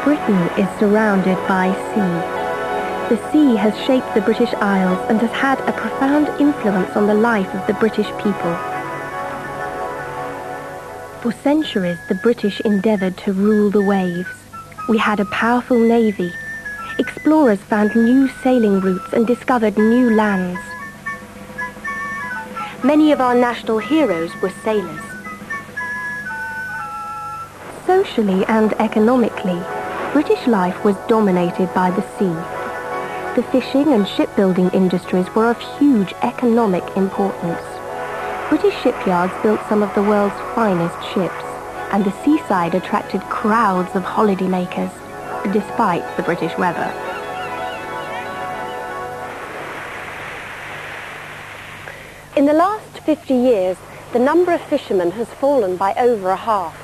Britain is surrounded by sea. The sea has shaped the British Isles and has had a profound influence on the life of the British people. For centuries, the British endeavoured to rule the waves. We had a powerful navy. Explorers found new sailing routes and discovered new lands. Many of our national heroes were sailors. Socially and economically, British life was dominated by the sea. The fishing and shipbuilding industries were of huge economic importance. British shipyards built some of the world's finest ships, and the seaside attracted crowds of holidaymakers, despite the British weather. In the last 50 years, the number of fishermen has fallen by over a half.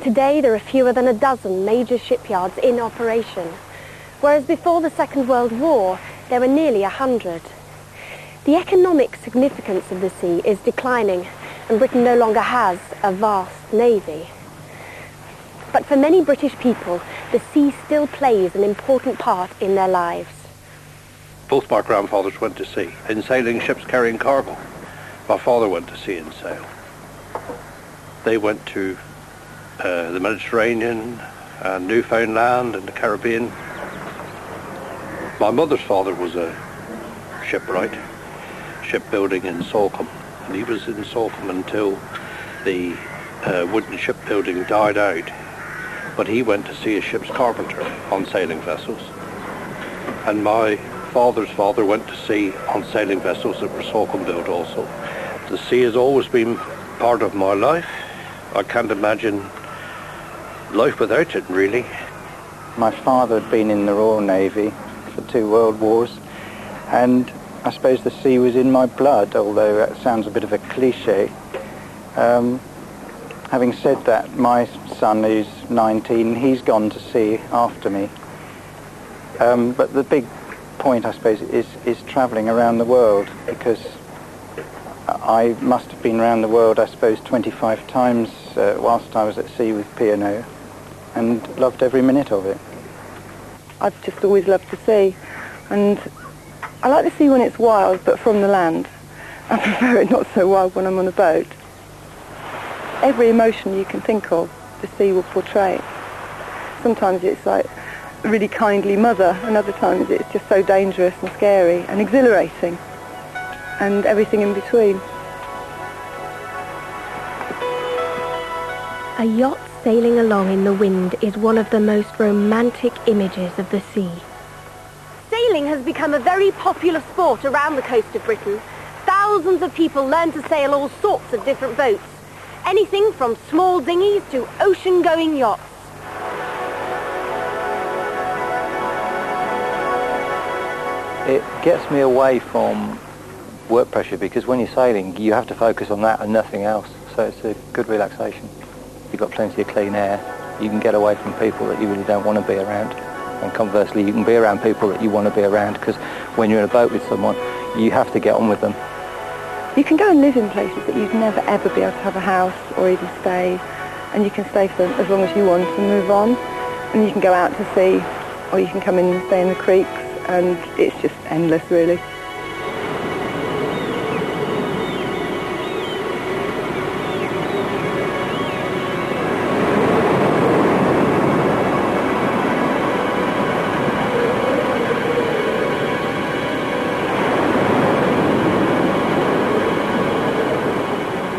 Today there are fewer than a dozen major shipyards in operation, whereas before the Second World War there were nearly 100. The economic significance of the sea is declining, and Britain no longer has a vast navy. But for many British people, the sea still plays an important part in their lives. Both my grandfathers went to sea in sailing ships carrying cargo. My father went to sea and sail. They went to the Mediterranean and Newfoundland and the Caribbean. My mother's father was a shipwright, shipbuilding in Salcombe, and he was in Salcombe until the wooden shipbuilding died out. But he went to sea as ship's carpenter on sailing vessels. And my father's father went to sea on sailing vessels that were Salcombe built also. The sea has always been part of my life. I can't imagine life without it, really. My father had been in the Royal Navy for 2 World Wars, and I suppose the sea was in my blood, although that sounds a bit of a cliche. Having said that, my son, who's 19, he's gone to sea after me. But the big point, I suppose, is travelling around the world, because I must have been around the world, I suppose, 25 times whilst I was at sea with P&O, and loved every minute of it. I've just always loved the sea, and I like the sea when it's wild, but from the land. I prefer it not so wild when I'm on a boat. Every emotion you can think of, the sea will portray it. Sometimes it's like a really kindly mother, and other times it's just so dangerous and scary and exhilarating, and everything in between. A yacht sailing along in the wind is one of the most romantic images of the sea. Sailing has become a very popular sport around the coast of Britain. Thousands of people learn to sail all sorts of different boats. Anything from small dinghies to ocean-going yachts. It gets me away from work pressure, because when you're sailing you have to focus on that and nothing else, so it's a good relaxation. You've got plenty of clean air, you can get away from people that you really don't want to be around, and conversely you can be around people that you want to be around, because when you're in a boat with someone you have to get on with them. You can go and live in places that you'd never ever be able to have a house or even stay, and you can stay for as long as you want and move on, and you can go out to sea, or you can come in and stay in the creeks, and it's just endless really.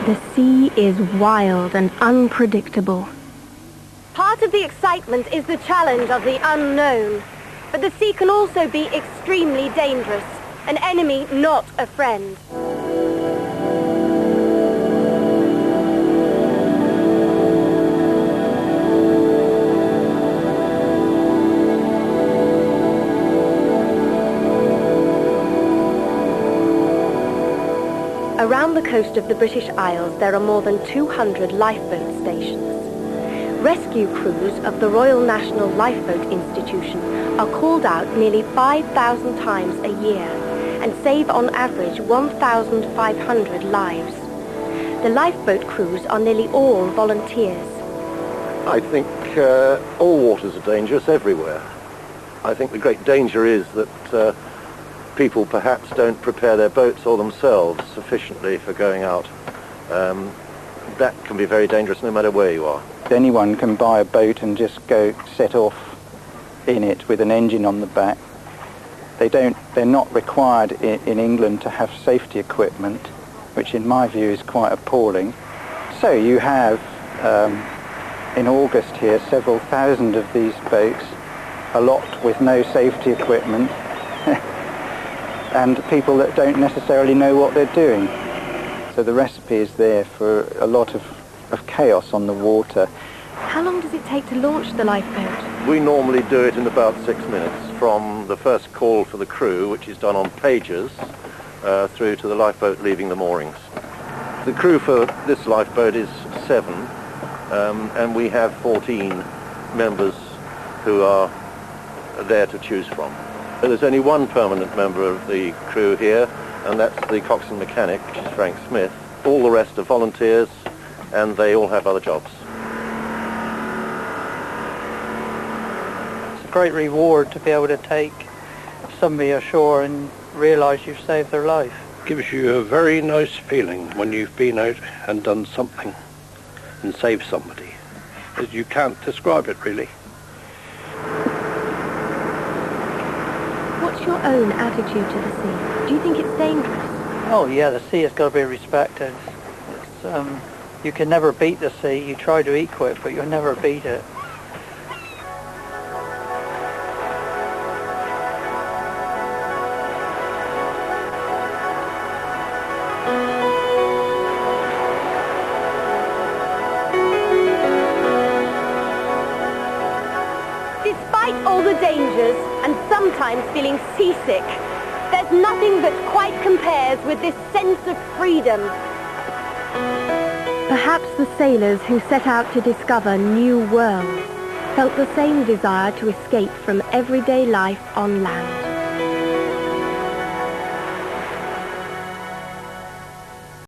The sea is wild and unpredictable. Part of the excitement is the challenge of the unknown. But the sea can also be extremely dangerous. An enemy, not a friend. Around the coast of the British Isles, there are more than 200 lifeboat stations. Rescue crews of the Royal National Lifeboat Institution are called out nearly 5,000 times a year and save on average 1,500 lives. The lifeboat crews are nearly all volunteers. I think all waters are dangerous everywhere. I think the great danger is that people perhaps don't prepare their boats or themselves sufficiently for going out. That can be very dangerous no matter where you are. Anyone can buy a boat and just go set off in it with an engine on the back. They're not required in England to have safety equipment, which in my view is quite appalling. So you have in August here several thousand of these boats, a lot with no safety equipment and people that don't necessarily know what they're doing. So the recipe is there for a lot of chaos on the water. How long does it take to launch the lifeboat? We normally do it in about 6 minutes, from the first call for the crew, which is done on pagers, through to the lifeboat leaving the moorings. The crew for this lifeboat is 7, and we have 14 members who are there to choose from. There's only one permanent member of the crew here, and that's the coxswain mechanic, which is Frank Smith. All the rest are volunteers, and they all have other jobs. It's a great reward to be able to take somebody ashore and realise you've saved their life. Gives you a very nice feeling when you've been out and done something and saved somebody. As you can't describe it really. What's your own attitude to the sea? Do you think it's dangerous? Oh yeah, the sea has got to be respected. You can never beat the sea. You try to equal it, but you'll never beat it. Despite all the dangers and sometimes feeling seasick, there's nothing that quite compares with this sense of freedom. Perhaps the sailors who set out to discover new worlds felt the same desire to escape from everyday life on land.